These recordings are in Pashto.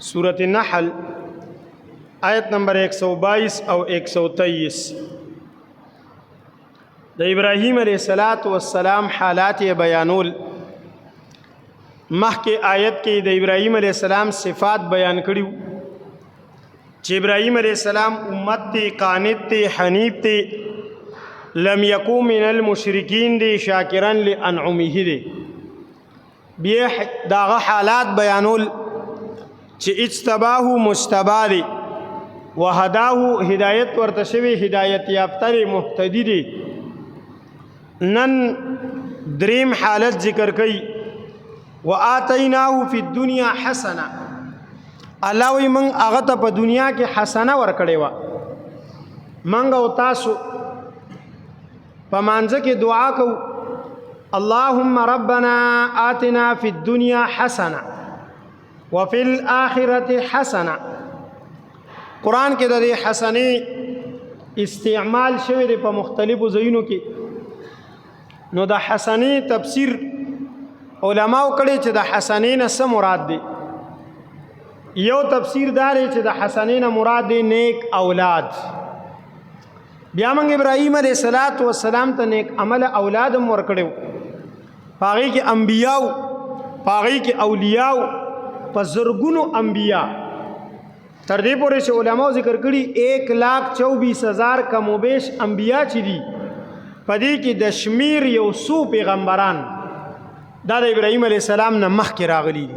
सूरत नहल आयत नंबर 122 और 123 द इब्राहीम अलैहिस्सलातु वस्सलाम हालात बयानुल मह के आयत के द इब्राहीम अलैहिस्सलाम सिफ़ात बयान करी कि इब्राहीम अलैहिस्सलाम उम्मत थे, कानित थे, हनीफ थे, लम यकू मिनल मुशरिकीन दे, शाकिरन लि अनउमिहि दे। बिया दागा हालात बयानुल कि इज्तबाहु मुज्तबा दे व हदाहु हिदायत वर्तशवी हिदायत याफ्ता मुहतदी दे। नन द्रीम हालत जिक्र कई व आतैनाहु फी दुनिया हसना, अल्लाह वही मंग आगत प दुनिया के हसना वर्कड़े वा मंग और तासु पमांज़ के दुआ को अल्लाहुम्मा रब्बना आतिना फी दुनिया हसना व फिल आखिरति हसना। कुरान के दे हसने इस्तेमाल शवे दे प मुख्तलिफ ज़ईनों की नो द हसने तफसीर उलमाओ कड़े च द हसने न स मुराद दे। यो तफसीर दारे च द हसने न मुराद दे नेक औलाद। ब्यामंग इब्राहीम अलैहिस्सलातु वस्सलाम त नेक अमल औलाद वर्कड़े पागी के अम्बियाओ पागी के औलियाओ प ज़रगुनो अम्बिया तरदे पोरे से उलमाओ जिक्र करी 1,24,000 कमोबेश अम्बिया चिदी पदी की दशमीर यौसू पैगम्बरान दादा इब्राहीम अलैहिस्सलाम न मख के रागली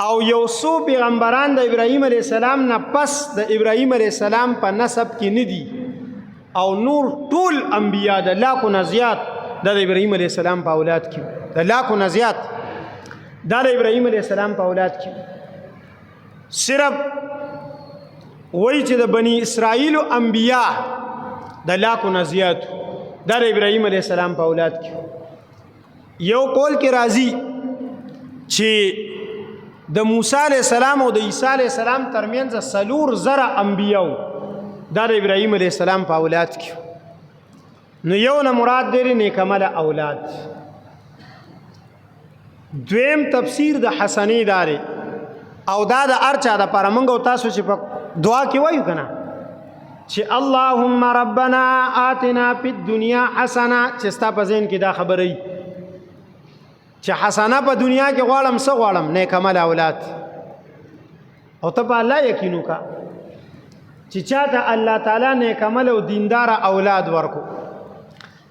और यौसू पैगम्बरान द इब्राहीम अलैहिस्सलाम न पस द इब्राहीम अलैहिस्सलाम पर नसब की निदी और नूर टूल अम्बिया द लाखों नज़ियात दादा इब्राहीम अलैहिस्सलाम पर औलाद की द लाखों नज़ियात दादा इब्राहीम अलैहिस्सलाम पर औलाद की सिर्फ वही च द बनी इसराइल अम्बिया द लाखों नज़ियात दादा इब्राहीम अलैहिस्सलाम पर औलाद की यो कौल के राजी छे द मूसा अलैहिस्सलाम और द ईसा अलैहिस्सलाम तरमियन सलूर ज़रा अम्बियाओ दादा इब्राहीम अलैहिस्सलाम पर औलाद की न यो न मुराद देरी नेकमल औलाद। द्वेम तफसीर द हसनी दारे औ दादा अर्चा द पर मंगो तासु छि दुआ की वही कना छि अल्लाहुम्मा रब्बना आतिना फिद दुनिया हसना चिस्ता पजेन की दा खबर है छि हसना पर दुनिया के गवालम स गवालम नेकमल औलाद और तब अल्लाह यकीनू का छि चाहता अल्लाह ताला नेकमल और दीनदार औलाद वर्को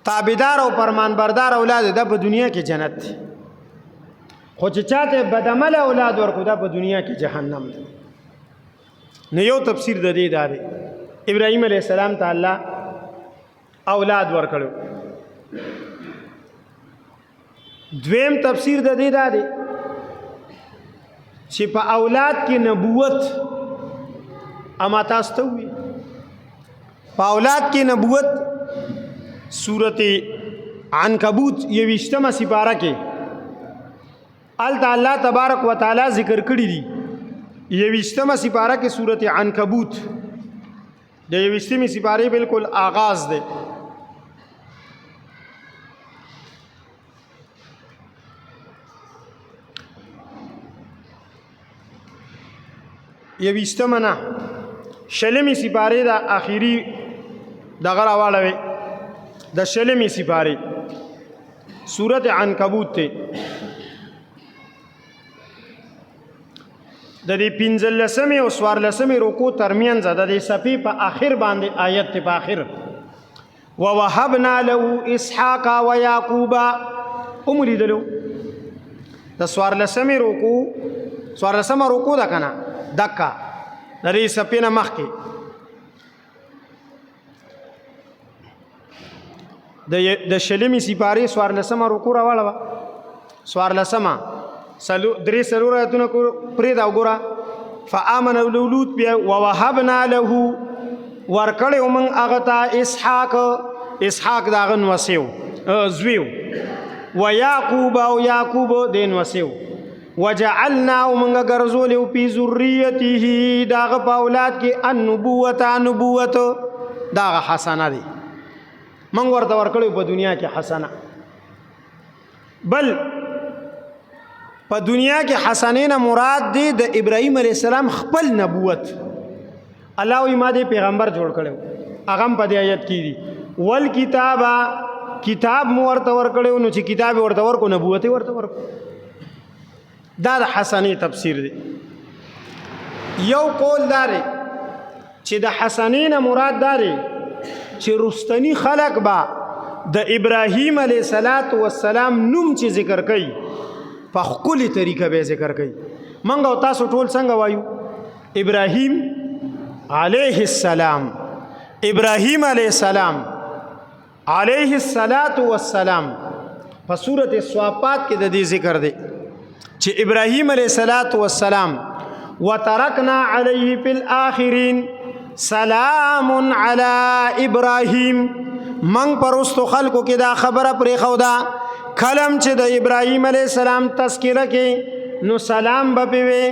ताबेदार और फरमानबरदार औलाद दा प दुनिया की जन्नत थी खो छि चाहते बदअमल औलाद वर्को दा प दुनिया की जहन्नम थी। न यो तफसीर द दे दारे इब्राहीम अलैहिस्सलाम ता अल्लाह औलाद वर्कड़ो। द्वेम तफसीर द दे दारे छि प औलाद की नबूवत अमातास्त हुई प औलाद की नबूवत सूरत अनकबूत ये 20वां सिपारा के अल्लाह तबारक व तआला जिक्र करी दी। ये 20वां सिपारा के सूरत अनकबूत ये 20वें सिपारे बिल्कुल आगाज़ दे ये 20वां ना शलमी सिपारे दा आखिरी दगरा वाला वे द शलमी सिपारे सूरत अनकबूत थे द दे 15वें और 14वें रुकू तरमियन द दे सफ़ी प आखिर बांधे आयत थे प आखिर व वहबना लहू इसहाका व याकूबा उमरी दलो द 14वें रुकू 14वां रुकू द कना दक्का द दे सफ़ी न मख के द शलमी सिपारे 14वां रुकू रावाला वा 14वां सलू द्रे सलूर आयतुन को प्रेदा गोरा फ़आमन लूलूत बिया व वहबना लहू वर्कड़े उमंग आगता इसहाक दागन वसेव ज़्वेव व याकूब औ याकूब देन वसेव वजअलना उमंग गर्ज़ोले फी ज़ुर्रियतिही दाग औलाद के नबूवत दाग हसना दे मंग वर्ता वर्कड़े प दुनिया के हसना बल په دنیا کې حسنین مراد دی د ابراهیم علیه السلام خپل نبوت. الله وی ما دې پیغمبر جوړ کړو هغه په دې آیت کې دی ول کتابا کتاب مو ورته ورکړو نو چې کتاب ورته ورکو نبوت ورته ورکو. دا د حسنی تفسیر دی. یو قول داره چې د حسنین مراد داره چې رستنی خلق با د ابراهیم علیه السلام نوم چې ذکر کوي په خپل طریقه به ذکر کوي. منګ او تاسو ټول څنګه وایو ابراهیم علیه السلام ابراهیم علیه السلام علیه السلام په سورۃ الصافات کې د دې ذکر دی چې ابراهیم علیه السلام وترکنا علیه فی الاخرین سلام علی ابراهیم. من پرستو خلقو کې دا خبره پرې خو دا کلم چې د ابراهیم علیه السلام تذکره کې نو سلام به پیوي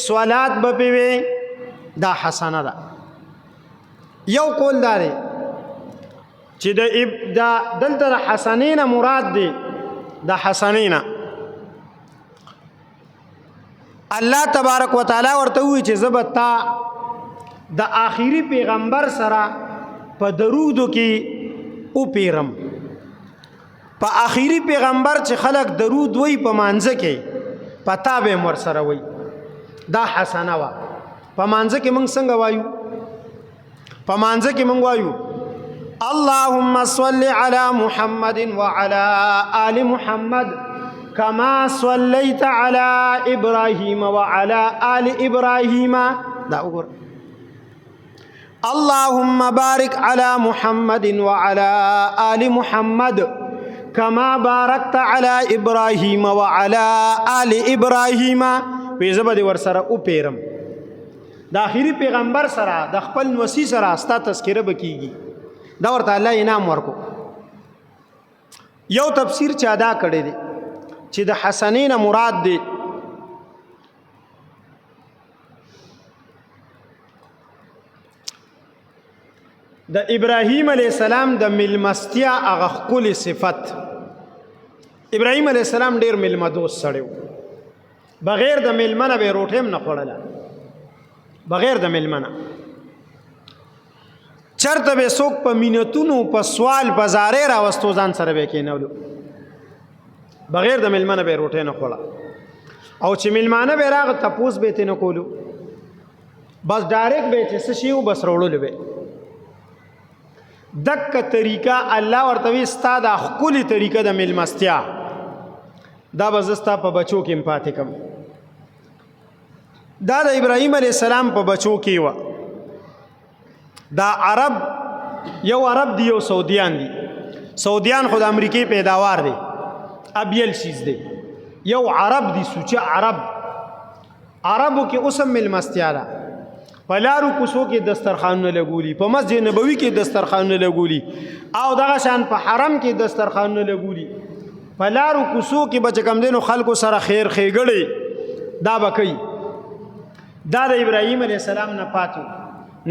صلات به پیوي. دا حسنه ده. یو قول داره چې د دلته حسنین مراد دی د حسنین الله تبارک وتعالى ورته وی چې زبتا د آخري پیغمبر سره په درودو کې او پیرم. په آخري پیغمبر چې خلق درود وی په مانځه کې پتا به مر سره وی. دا حسنه وا. په مانځه کې موږ څنګه وایو؟ په مانځه کې موږ وایو اللهم صل على محمد وعلى آل محمد كما صليت على ابراهيم وعلى آل ابراهيم. دا وګور اللهم بارك على محمد وعلى آل محمد كما باركت على ابراهيم وعلى آل ابراهيم. په زبد ور سره او پیرم د اخیری پیغمبر سره د خپل وسی سره استا تذکره بکیږي. دا ورته الله انعام ورکو. یو تفسیر چا ادا کړی دی چې د حسنین مراد دی د ابراهیم علیه السلام د ملمستیا هغه ښکلې صفت. ابراهیم علیه السلام ډیر ملمدوس سړی و. بغیر د ملمنه به روټۍ هم نه خوړله. بغیر د ملمنه چرته به څوک په مینتونو په سوال په زارې راوستو ځان سره به کېنولو. بغیر د ملمنه به روټۍ نه خوړه. او چې ملمانه به راغ تپوس به تې نه کولو بس ډایرکټ به چې څه شي و بس راوړلو به. دک طریقہ الله ورته وی ستا د ښکلې طریقه د ملمستیا دا به زه ستا په بچو کې م پاتې کم. دا د ابراهیم علیه السلام په بچو کې وه. دا عرب یو عرب دی یو سعودیان دی. سعودیان خو د امریکې پیداوار دی ابیل شیز دی. یو عرب دی سوچه عربو کې اوسم ملمستیا ده. په لارو کوڅو کې دسترخوانونه لګولي په مسجد نبوي کې دسترخوانونه لګولي او دغه شان په حرم کې دسترخوانونه لګولي. په لارو کوڅو کې به چې کوم دی نو خلکو سره خیر ښېګړې دا به کوي. دا د ابراهیم علیه السلام نه پاتو.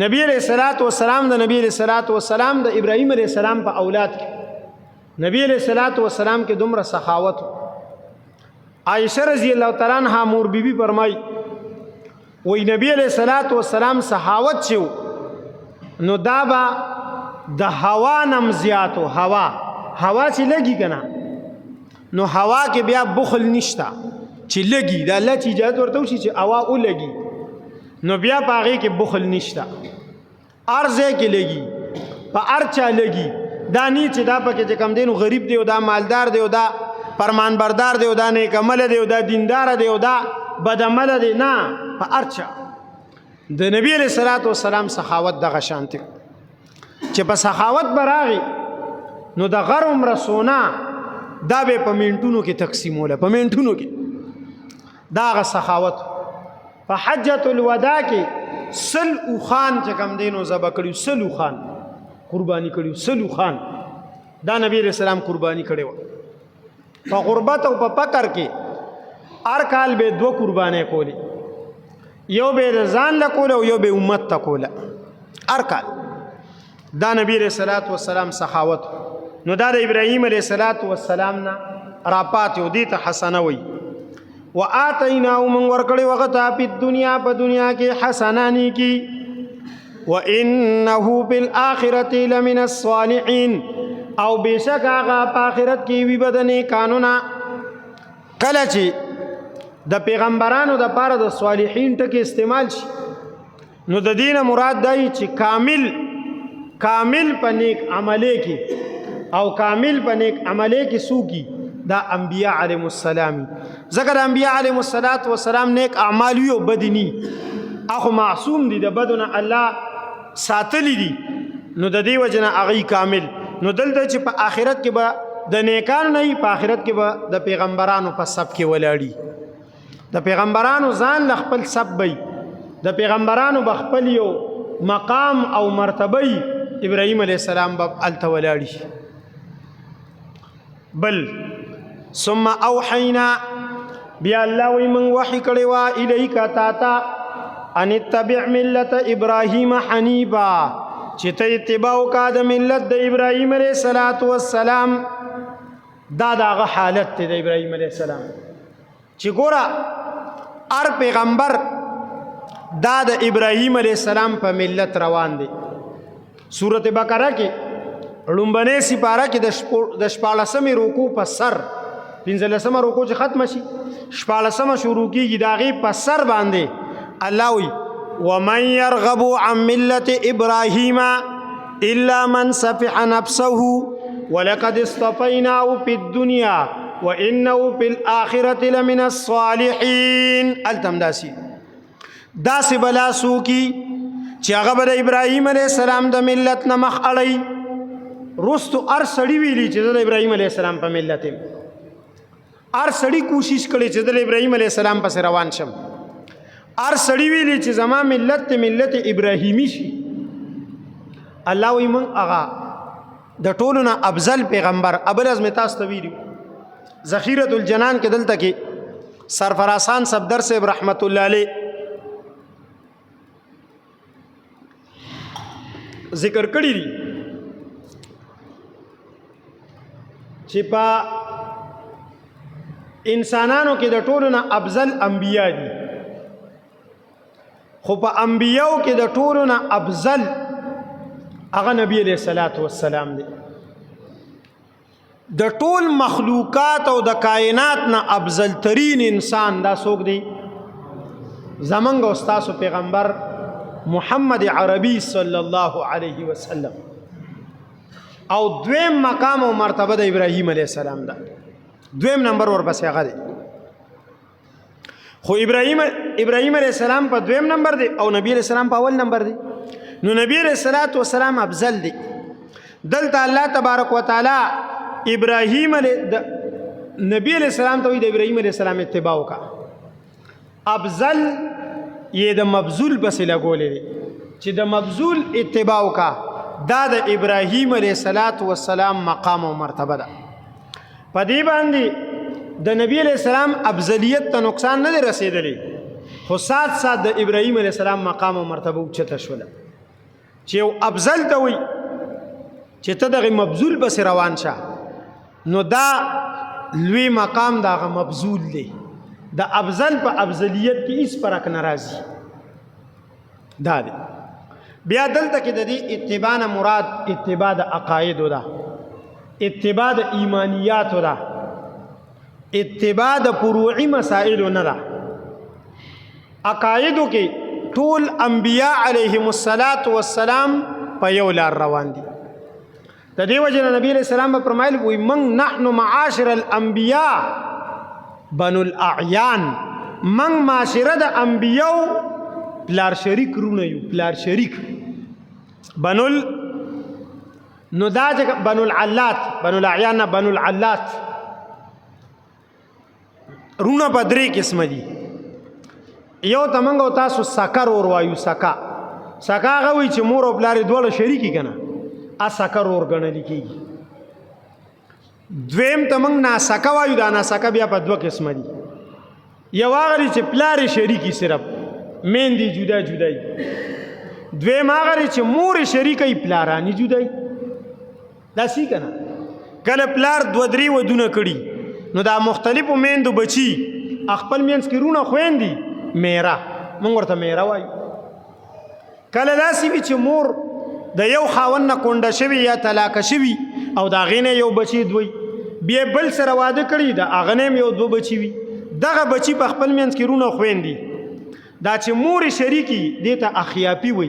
نبی علیہ الصلوۃ والسلام د نبی علیہ الصلوۃ والسلام د ابراهیم علیہ السلام په اولاد کې نبی علیہ الصلوۃ والسلام کې دومره سخاوت. عائشہ رضی الله تعالی عنها مور بیبي فرمای وی نبی علیہ الصلوۃ والسلام سخاوت شو نو دا با د هوا نم زیاتو. هوا چې لګي کنه نو هوا کې بیا بخل نشتا چې لګي د الله چې اجازه ورته وشي چې هوا او لګي نو بیا پاغه کې بخل نشتا. ارزه کې لګي په ارچا لګي دا نی چې دا پکې چې کم دینو غریب دی او دا مالدار دی او دا فرمان بردار دی او دا نیک عمل دی او دا دیندار دی او دا بد عمل دی. نه په ارچا د نبی علیہ الصلوۃ والسلام سخاوت دغه شانتی چې په سخاوت براغي نو د غرم رسونا دا به په منټونو کې تقسیموله. په منټونو کې دا غ سخاوت. په حجۃ الوداع کې سلو خان چې کم دینو ذبح کړیو سلو خان قربانی کړیو سلو خان دا نبی علیہ السلام قربانی کړي و. په غربت او په فقر کې هر کال به دو قربانې کولی. یو به ځان له کوله او یو به امت ته کوله هر کال. دا نبی علیہ الصلوۃ والسلام سخاوت. نو دا د ابراهیم علیہ الصلوۃ والسلام نه راپات یو دي ته حسنه وی. وآتیناه من ورکړی وغتا په دنیا په دنیا کې حسنانی کی وانه بالآخرة لمن الصالحین او بشک هغه په آخرت کې وی بدنې قانونا کله چې د پیغمبرانو د پاره د صالحین ټکی استعمال شي نو د دین مراد دی چې کامل په نیک عمله کې او کامل په نیک عمله کې سوکی دا انبیاء علیهم السلام ذکر انبیاء علیهم السلام نیک اعمال یو بدنی اخو معصوم دي د بدن الله ساتلی دي نو د دې وجنه هغه کامل نو دلته چې په آخرت کې به د نیکانو نه په آخرت کې به د پیغمبرانو په سب کې ولاړی د پیغمبرانو ځان ل خپل سب وي د پیغمبرانو بخپل یو مقام او مرتبه ابراهیم علیه السلام به الته ولاړی بل ثم اوحینا بیا الله وی من وحی کړي وا الیک تا ان اتبع ملت ابراهیم حنیفا چې ته اتباع وکړه د ملت د ابراهیم علیه السلام دا دغه حالت دی د ابراهیم علیه السلام چې ګوره هر پیغمبر دا د ابراهیم علیه السلام په ملت روان دی سورۃ بقره کې لومبنه سپاره کې د 14مې رکوع په سر 15مه رکوع چې ختم شي 14مه شروع کیږي داغه په سر باندې الله وی ومن يرغب عن ملة ابراهيم الا من سفح نفسه ولقد اصطفيناه في الدنيا وانه في الاخره لمن الصالحين التمداسي داس بلا سوکی چې هغه د ابراهيم عليه السلام د ملت نه مخ اړي رستو ار سړی ویلی چې د ابراهيم عليه السلام په ملت ار سړی کوشش کړي چې د ابراهيم عليه السلام پس روان شم ار سړی ویلی چې زما ملت ابراهیمی شي الله وی من اغا د ټولو نه افضل پیغمبر ابل از متاس تویلو ذخیرۃ الجنان کې دلته کې سرفراسان صفدر صاحب رحمت الله علیه ذکر کړی دی چې په انسانانو کې د ټولو نه افضل انبیا دي خو په انبیاو کې د ټولو نه افضل هغه نبی علیہ السلام دی د ټول مخلوقات او د کائنات نه افضل ترین انسان دا څوک دی زمونږ او ستاسو پیغمبر محمد عربی صلی الله علیه وسلم او دویم مقام او مرتبه د ابراهیم علیه السلام ده دویم نمبر ورپسې هغه دی خو ابراهیم علیه السلام په دویم نمبر دی او نبی علیه السلام په اول نمبر دی نو نبی علیه السلام افضل دی دلته الله تبارک وتعالى ابراهیم علیه نبی علیه السلام ته د ابراهیم علیه السلام اتباع وکړه افضل یې د مبذول بس لګولې دی چې د مبذول اتباع وکړه دا د ابراهیم علیه السلام مقام او مرتبه ده په دې باندې د نبی علیہ السلام افضلیت ته نقصان نه رسیدلی خو سات سات د ابراهیم علیہ السلام مقام او مرتبه اوچته شوله چې یو افضل ته وي چې ته دغه مبذول بس روان شه نو دا لوی مقام دغه مبذول دی د افضل په افضلیت کې هیڅ فرق ناراضي دا دی بیا دلته کې د دې اتباع نه مراد اتباع د عقاید ده اتباع د ایمانیات ده اتباع د فروعي مسائل نه ده عقایدو کې ټول انبیاء علیهم السلام په یو لار روان دي د دې وجه نبی علیہ السلام فرمایل وي من نحن معاشر الانبیاء بنو الاعیان من معاشره د انبیاء پلار شریک رونه یو پلار شریک بنو نو دا بنو العلات بنو الاعیان بنو العلات رونه په درې قسم دي یو تمنګ او تاسو سکر اور وایو سکا غوي چې مور او پلار دواړه شریکی کنه ا سکر اور غنل کیږي دویم تمنګ نا سکا وایو دا نا سکا بیا په دوه قسم دي یو هغه چې پلار شریکی صرف مین دي جدا جدای دویم هغه چې مور شریکی پلارانی جدای دا سی کنه کله پلار دو درې ودونه کړي نو دا مختلفو میندو بچي خپل مینځ کې رونه خویندي میرا موږ ورته میرا وایو کله داسې وي چې مور د یو خاوند نه کونډه شوي یا طلاقه شوي او د هغې نه یو بچی دوی بیا بل سره واده کړي د هغه نه هم یو دوه بچي وي دغه بچي په خپل مینځ کې رونه خویندي دا چې مور شریکي دې ته اخیاپي وي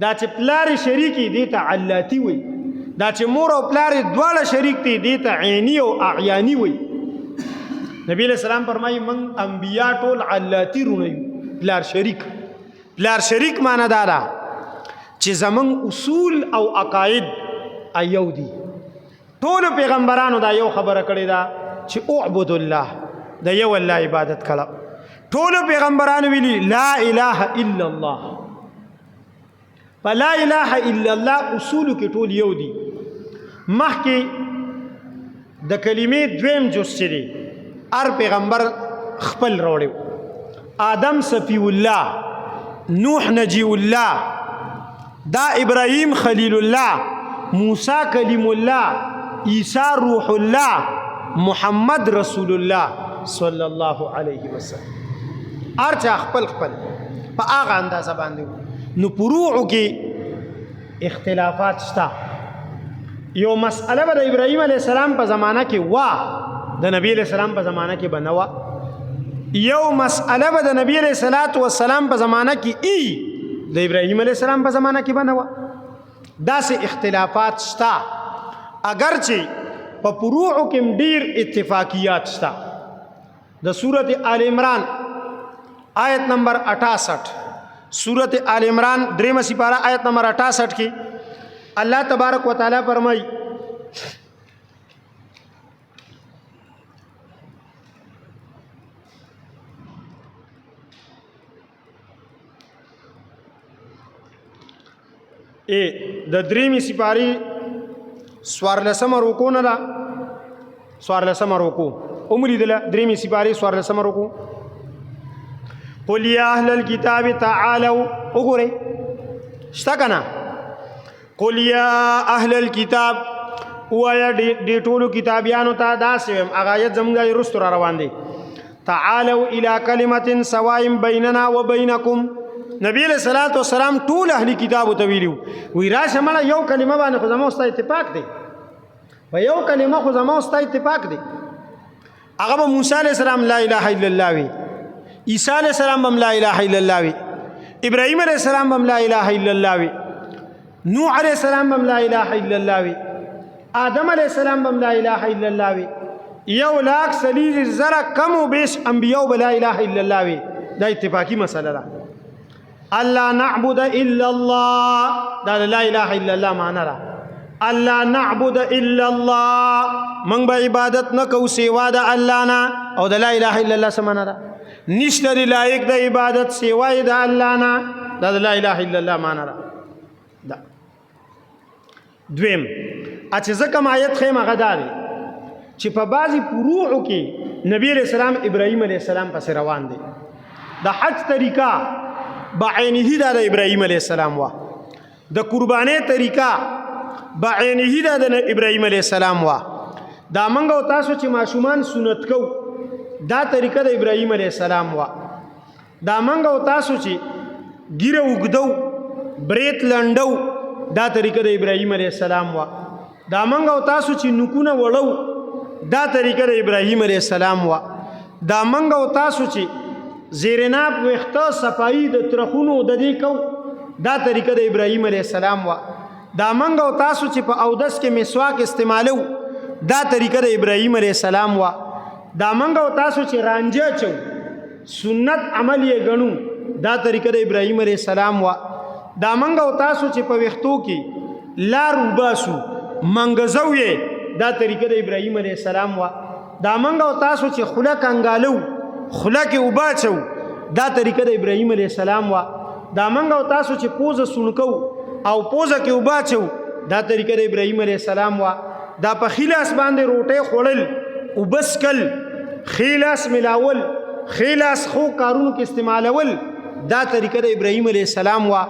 دا چې پلار شریکي دې ته علاتی وي دا چې مور او پلار دواړه شریک دي دې ته عیني او اعیانی وي نبی علیہ السلام فرمایي من انبیا ټول علاتی رونه یو پلار شریک معنی دا ده چې زمون اصول او عقاید ایو دي ټول پیغمبرانو دا یو خبره کړې ده چې اعبد الله د یو الله عبادت کړه ټول پیغمبرانو ویلي لا اله الا الله فلا اله الا الله اصول کې ټول یو دي مخکې د کلمې دویم جز چې دی هر پیغمبر خپل راوړی آدم صفی الله نوح نجی الله دا ابراهیم خلیل الله موسی کلیم الله عیسی روح الله محمد رسول الله صلی الله علیه وسلم ارچا خپل په هغه اندازه باندې نو پروعو کې اختلافات شته یو مسئله به د ابراهیم علیه السلام په زمانه کې وا د نبی علیه السلام په زمانه کې بنوا یو مسئله به د نبی علیه السلام په زمانه کې ای د ابراهیم علیه السلام په زمانه کې بنوا داسې اختلافات شته اگرچه په فروعو کې ډیر اتفاقیات شته د سورۃ آل عمران آیت نمبر 68 سورۃ آل عمران درېمه سپاره آیت نمبر 68 کې الله تبارک وتعالى فرمایي د درېمې سپارې څوارلسمه رکوع نه ده څوارلسمه رکوع ومولیدله درېمې سپارې څوارلسمه رکوع قل یا اهل الكتاب تعالوا وګورئ شته که نه قل یا اهل الكتاب ووایه دې ټولو کتابیانو ته داسې ویم هغه آیت زموږ رستو را روان دی تعالوا الى کلمة سواء بیننا وبینکم نبی علیہ الصلوۃ والسلام ټول اهلی کتابو ته ویلو وی راشه مړه یو کلمه باندې خو زموږ ستا اتفاق دی په یو کلمه خو زموږ ستا اتفاق دی هغه به موسی علیہ السلام لا اله الا الله وی عیسی علیہ السلام بم لا اله الا الله وی ابراهیم علیہ السلام بم لا اله الا الله وی نوح علیہ السلام بم لا اله الا الله وی آدم علیہ السلام بم لا اله الا الله وی یو لاکھ سلیز زرا کم و بیش انبیاء بلا اله الا الله وی دا اتفاقی مسئله ده الله نعبد الا الله دا لا اله الا الله معنی ده الله نعبد الا الله من به عبادت نکو سوا د الله نه او د لا اله الا الله سمانه ده نشته لایق د عبادت سوا د الله نه دا لا اله الا الله معنی ده دویم اچھا زکم آیت خیم غداری چې په بعضی فروعو کې نبی علیہ السلام ابراهیم علیہ السلام پس روان دی د حج طریقہ بعینه دا د ابراهیم علیہ السلام وا د قربانی طریقہ بعینه دا د ابراهیم علیہ السلام وا دا منګو تاسو چې ماشومان سنت کو دا طریقہ د ابراهیم علیہ السلام وا دا منګو تاسو چې ګیره وګدو بریت لنډو دا طریقہ د ابراهیم علیہ السلام وا دا منګو تاسو چې نکونه وړو دا طریقہ د ابراهیم علیہ السلام وا دا منګو تاسو چې زیرناب وخته صفائی د ترخونو د دې کو دا طریقہ د ابراهیم علیہ السلام وا دا منګو تاسو چې په اودس کې مسواک استعمالو دا طریقہ د ابراهیم علیہ السلام وا دا منګو تاسو چې رانجه چو سنت عمل یې غنو دا طریقہ د ابراهیم علیہ السلام وا دا منګو تاسو چې په وختو کې لار وباسو منګزو یې دا طریقہ د ابراهیم علیہ السلام وا دا منګو تاسو چې خلق انګالو خلق وباچو دا طریقہ د ابراهیم علیہ السلام وا دا منګو تاسو چې پوزه سنکو او پوزه کې وباچو دا طریقہ د ابراهیم علیہ السلام وا دا په خلاص باندې روټه خړل وبسکل خلاص ملاول خلاص خو کارونو کې استعمالول دا طریقہ د ابراهیم علیہ السلام وا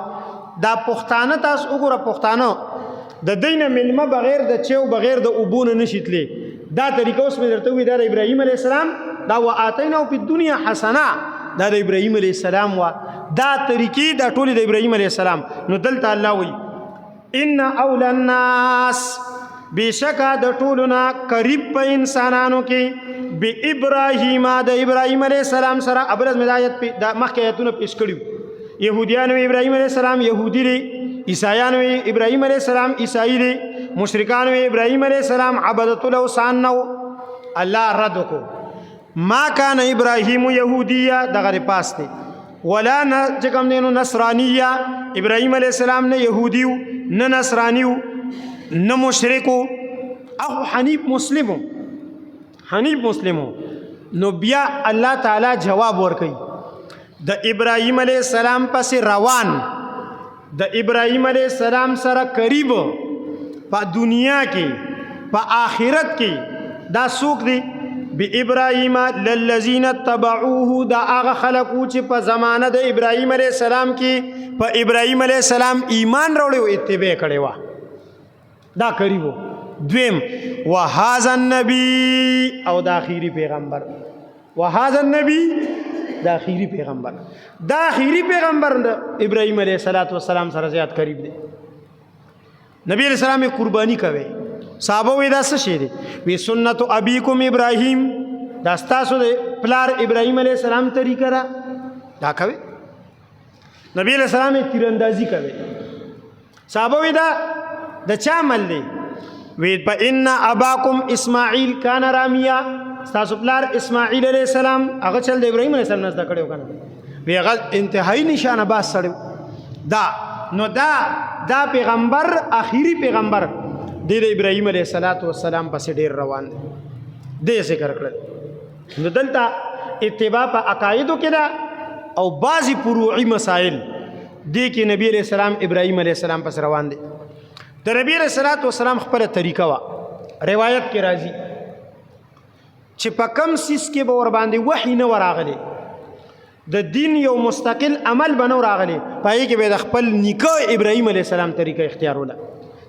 دا پښتانه تاسو وګوره پښتانه د دینه ملمه بغیر د چیو بغیر د اوبونه نشیتلې دا طریقه اوس مې درته وی دا ابراهیم علیہ السلام دا وآتیناه فی الدنیا حسنه دا د ابراهیم علیه السلام وا دا طریقې دا ټولې د ابراهیم علیه السلام. نو دلته الله وایي ان اول الناس بشکا د ټولنا قریب په انسانانو کې به ابراهیم د ابراهیم علیه السلام سره ابرز مدایت په مخکې آیتونه پیش کړیو. يهوديان ابراهيم عليه السلام يهودي دي، عیسایان ابراهيم عليه السلام عیسائی دي، مشرکان ابراهيم عليه السلام عبادت الاوثان نو. الله رد کو ما کان ابراهيم يهوديا دغه پاس دي ولا چکم دینو نصرانیه. ابراهيم عليه السلام نه يهوديو نه نصرانيو نه مشرکو او حنیف مسلمو حنیف مسلمو. نو بیا الله تعالی جواب ورکړي د ابراهيم عليه السلام پس روان د ابراهيم عليه السلام سره قریب په دنیا کې په آخرت کې دا څوک دي؟ بی ابراهیم للذین تبعوه دا هغه خلقو چې په زمانه د ابراهيم عليه السلام کې په ابراهيم عليه السلام ایمان راوړ او اتباع کړي وا دا قریبو. دویم وهذا النبی او دا اخیری پیغمبر وهذا النبی دا اخیری پیغمبر دا اخیری پیغمبر ابراهيم عليه السلام سره زیات قریب دی. نبی علیہ السلام قربانی کوي صحابه وی دا څه شی دی؟ وی سنت ابیکم ابراهیم دا ستاسو د پلار ابراهيم عليه السلام طریقه را دا کوي. نبی علیہ السلام تیراندازی کوي صحابه وی دا د چا عمل دی؟ وی فإن اباکم اسماعیل کان رامیا ستاسو پلار اسماعیل علیہ السلام هغه چل د ابراهيم عليه السلام نه کړو کنه وی هغه انتهایی نشانه باز سړیو دا. نو دا پیغمبر اخیری پیغمبر د ابراهيم عليه السلام پس ډیر روان دی ذکر کړل. نو دلته اتباع په عقایدو کې دا او بعضی فروعي مسائل دی کې نبی علیہ السلام ابراهيم عليه السلام پس روان دی. د نبی علیہ السلام خپل طریقه وا روایت کې راځي چې په کم سیس کې به ور باندې وحی نه وراغلی د دین یو مستقل عمل بنو راغلی پای کې به د خپل نیکه ابراهيم عليه السلام طریقه اختیاروله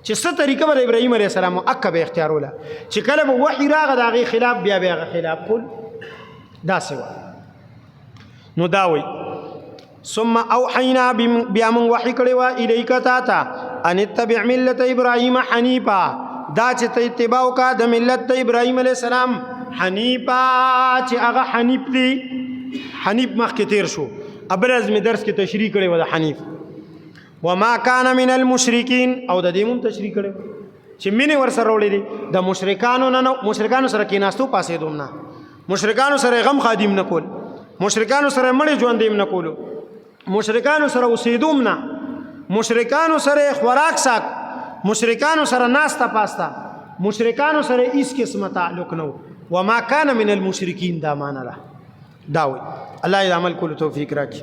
چې څه طریقه به ابراهيم عليه السلام اکه به اختیاروله چې کله به وحی راغ دغه خلاف بیا خلاف کول دا سوا. نو دا وی ثم اوحینا بیا من وحی کړي وا الیک تا ان اتبع ملت ابراهيم حنیفا دا چې ته اتباع کا د ملت ابراهيم عليه السلام حنیفا چې هغه حنیف دی. حنیف مخکې تیر شو ابرز می درس کې تشریح کړي و د حنیف. وما كان من المشرکین او د دې مون تشریح کړي چې مینه ور سره وړي دي د مشرکانو نه مشرکانو سره کې ناستو پاسې دوم نه مشرکانو سره غم خادم نه کول مشرکانو سره مړ ژوند دیم نه کولو مشرکانو سره اوسېدوم نه مشرکانو سره خوراک سات مشرکانو سره ناستا پاستا مشرکانو سره هیڅ قسمه تعلق نه. وما كان من المشرکین دا معنا ده داوي. الله دې عمل کولو توفیق راکړي.